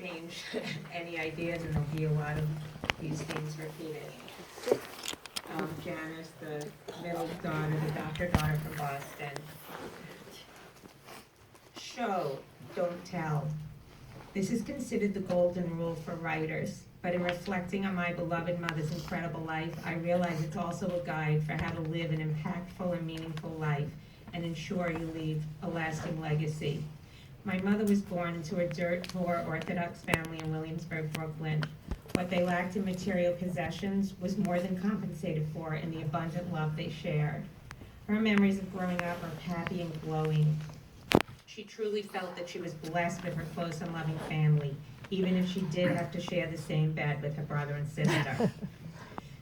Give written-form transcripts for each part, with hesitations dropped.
change any ideas, and there'll be a lot of these things repeated. Janis, the middle daughter, the doctor daughter from Boston. Show, don't tell. This is considered the golden rule for writers, but in reflecting on my beloved mother's incredible life, I realize it's also a guide for how to live an impactful and meaningful life and ensure you leave a lasting legacy. My mother was born into a dirt-poor Orthodox family in Williamsburg, Brooklyn. What they lacked in material possessions was more than compensated for in the abundant love they shared. Her memories of growing up are happy and glowing. She truly felt that she was blessed with her close and loving family, even if she did have to share the same bed with her brother and sister.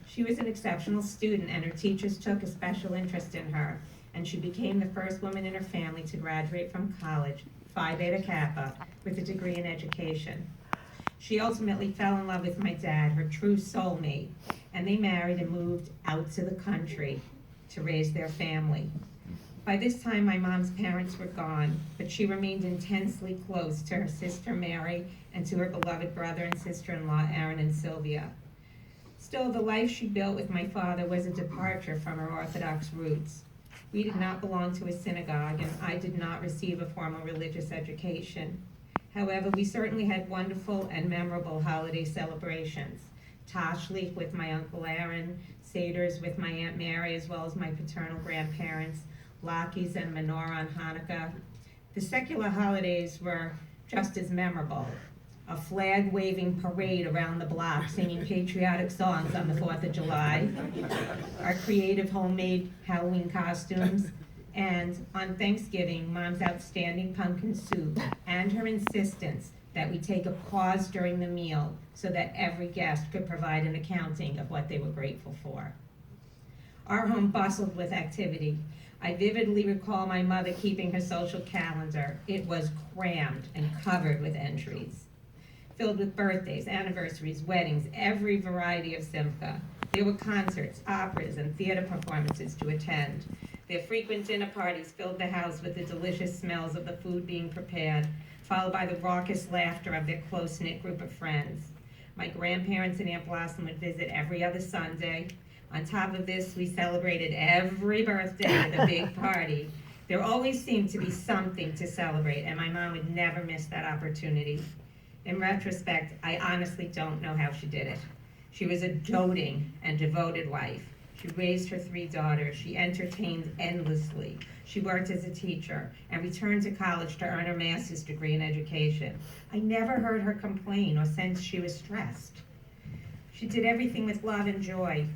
She was an exceptional student, and her teachers took a special interest in her, and she became the first woman in her family to graduate from college, Phi Beta Kappa, with a degree in education. She ultimately fell in love with my dad, her true soulmate, and they married and moved out to the country to raise their family. By this time, my mom's parents were gone, but she remained intensely close to her sister Mary and to her beloved brother and sister-in-law Aaron and Sylvia. Still, the life she built with my father was a departure from her Orthodox roots. We did not belong to a synagogue, and I did not receive a formal religious education. However, we certainly had wonderful and memorable holiday celebrations. Tashlich with my Uncle Aaron, Seders with my Aunt Mary, as well as my paternal grandparents, Latkes and menorah on Hanukkah. The secular holidays were just as memorable. A flag-waving parade around the block singing patriotic songs on the 4th of July, our creative homemade Halloween costumes, and on Thanksgiving, Mom's outstanding pumpkin soup and her insistence that we take a pause during the meal so that every guest could provide an accounting of what they were grateful for. Our home bustled with activity. I vividly recall my mother keeping her social calendar. It was crammed and covered with entries, filled with birthdays, anniversaries, weddings, every variety of simcha. There were concerts, operas, and theater performances to attend. Their frequent dinner parties filled the house with the delicious smells of the food being prepared, followed by the raucous laughter of their close-knit group of friends. My grandparents and Aunt Blossom would visit every other Sunday. On top of this, we celebrated every birthday with a big party. There always seemed to be something to celebrate, and my mom would never miss that opportunity. In retrospect, I honestly don't know how she did it. She was a doting and devoted wife. She raised her 3 daughters. She entertained endlessly. She worked as a teacher and returned to college to earn her master's degree in education. I never heard her complain or sense she was stressed. She did everything with love and joy.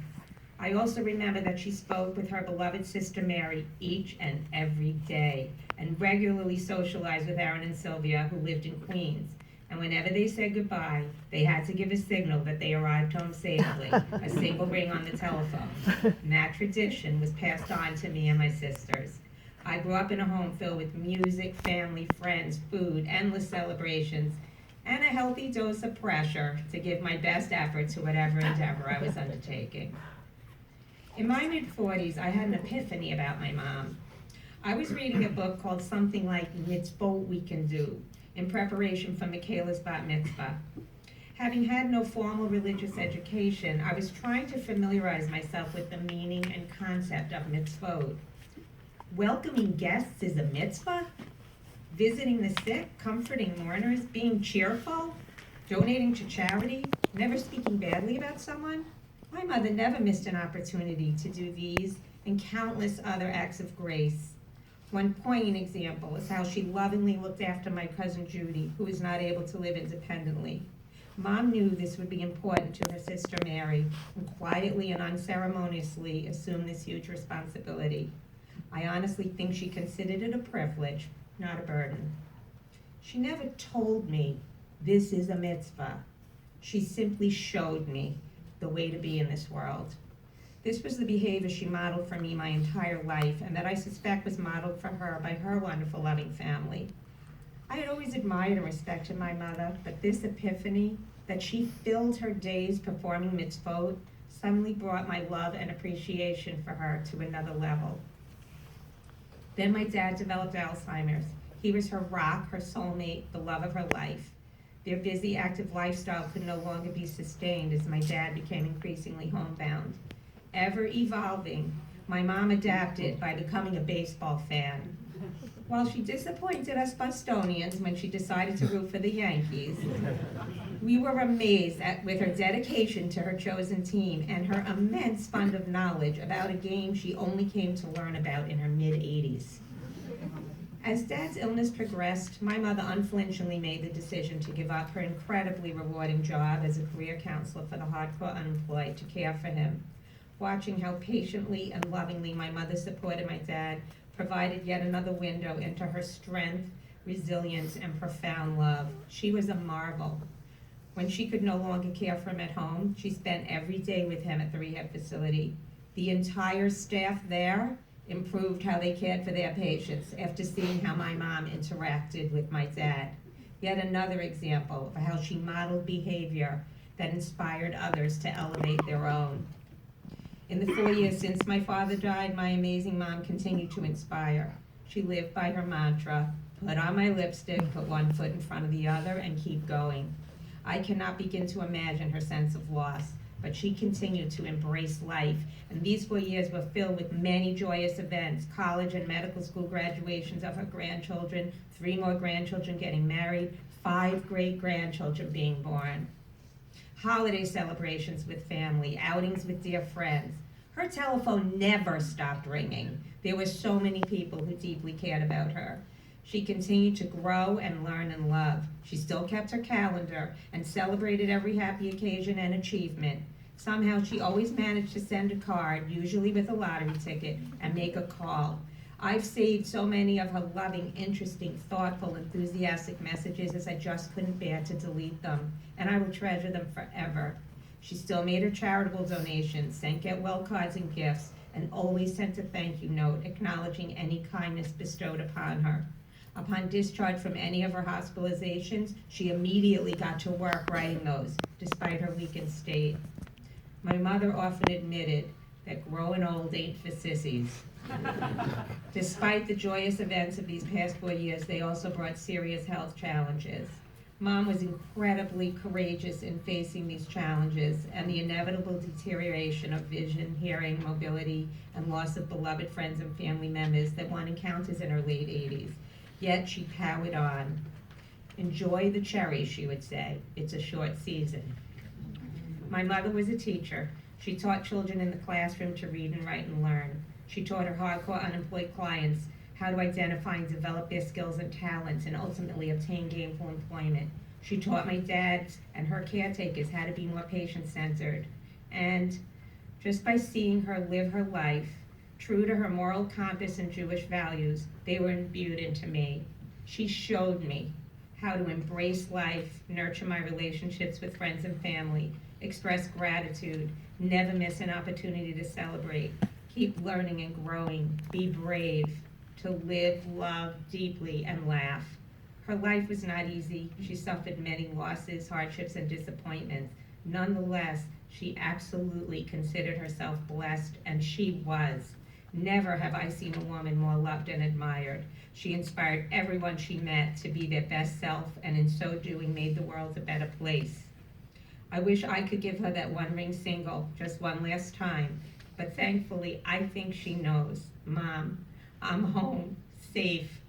I also remember that she spoke with her beloved sister Mary each and every day and regularly socialized with Aaron and Sylvia, who lived in Queens. And whenever they said goodbye, they had to give a signal that they arrived home safely, a single ring on the telephone. And that tradition was passed on to me and my sisters. I grew up in a home filled with music, family, friends, food, endless celebrations, and a healthy dose of pressure to give my best effort to whatever endeavor I was undertaking. In my mid-40s, I had an epiphany about my mom. I was reading a book called something like Mitzvot We Can Do, in preparation for Michaela's bat mitzvah. Having had no formal religious education, I was trying to familiarize myself with the meaning and concept of mitzvot. Welcoming guests is a mitzvah? Visiting the sick, comforting mourners, being cheerful, donating to charity, never speaking badly about someone? My mother never missed an opportunity to do these and countless other acts of grace. One poignant example is how she lovingly looked after my cousin Judy, who was not able to live independently. Mom knew this would be important to her sister Mary, and quietly and unceremoniously assumed this huge responsibility. I honestly think she considered it a privilege, not a burden. She never told me, this is a mitzvah. She simply showed me the way to be in this world. This was the behavior she modeled for me my entire life, and that I suspect was modeled for her by her wonderful, loving family. I had always admired and respected my mother, but this epiphany, that she filled her days performing mitzvot, suddenly brought my love and appreciation for her to another level. Then my dad developed Alzheimer's. He was her rock, her soulmate, the love of her life. Their busy, active lifestyle could no longer be sustained as my dad became increasingly homebound. Ever evolving, my mom adapted by becoming a baseball fan. While she disappointed us Bostonians when she decided to root for the Yankees, we were amazed with her dedication to her chosen team and her immense fund of knowledge about a game she only came to learn about in her mid-80s. As Dad's illness progressed, my mother unflinchingly made the decision to give up her incredibly rewarding job as a career counselor for the hardcore unemployed to care for him. Watching how patiently and lovingly my mother supported my dad provided yet another window into her strength, resilience, and profound love. She was a marvel. When she could no longer care for him at home, she spent every day with him at the rehab facility. The entire staff there improved how they cared for their patients after seeing how my mom interacted with my dad. Yet another example of how she modeled behavior that inspired others to elevate their own. In the 4 years since my father died, my amazing mom continued to inspire. She lived by her mantra, put on my lipstick, put one foot in front of the other, and keep going. I cannot begin to imagine her sense of loss, but she continued to embrace life. And these 4 years were filled with many joyous events, college and medical school graduations of her grandchildren, 3 more grandchildren getting married, 5 great-grandchildren being born. Holiday celebrations with family, outings with dear friends. Her telephone never stopped ringing. There were so many people who deeply cared about her. She continued to grow and learn and love. She still kept her calendar and celebrated every happy occasion and achievement. Somehow she always managed to send a card, usually with a lottery ticket, and make a call. I've saved so many of her loving, interesting, thoughtful, enthusiastic messages as I just couldn't bear to delete them, and I will treasure them forever. She still made her charitable donations, sent get-well cards and gifts, and always sent a thank you note acknowledging any kindness bestowed upon her. Upon discharge from any of her hospitalizations, she immediately got to work writing those, despite her weakened state. My mother often admitted that growing old ain't for sissies. Despite the joyous events of these past 4 years, they also brought serious health challenges. Mom was incredibly courageous in facing these challenges and the inevitable deterioration of vision, hearing, mobility, and loss of beloved friends and family members that one encounters in her late 80s. Yet she powered on. Enjoy the cherry, she would say. It's a short season. My mother was a teacher. She taught children in the classroom to read and write and learn. She taught her hardcore unemployed clients how to identify and develop their skills and talents and ultimately obtain gainful employment. She taught my dad and her caretakers how to be more patient-centered. And just by seeing her live her life, true to her moral compass and Jewish values, they were imbued into me. She showed me how to embrace life, nurture my relationships with friends and family, express gratitude, never miss an opportunity to celebrate, keep learning and growing, be brave, to live, love deeply, and laugh. Her life was not easy. She suffered many losses, hardships, and disappointments. Nonetheless, she absolutely considered herself blessed, and she was. Never have I seen a woman more loved and admired. She inspired everyone she met to be their best self, and in so doing made the world a better place. I wish I could give her that one-ring single just one last time, but thankfully I think she knows. Mom, I'm home, safe,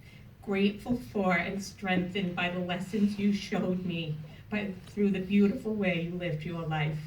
grateful for and strengthened by the lessons you showed me, through the beautiful way you lived your life.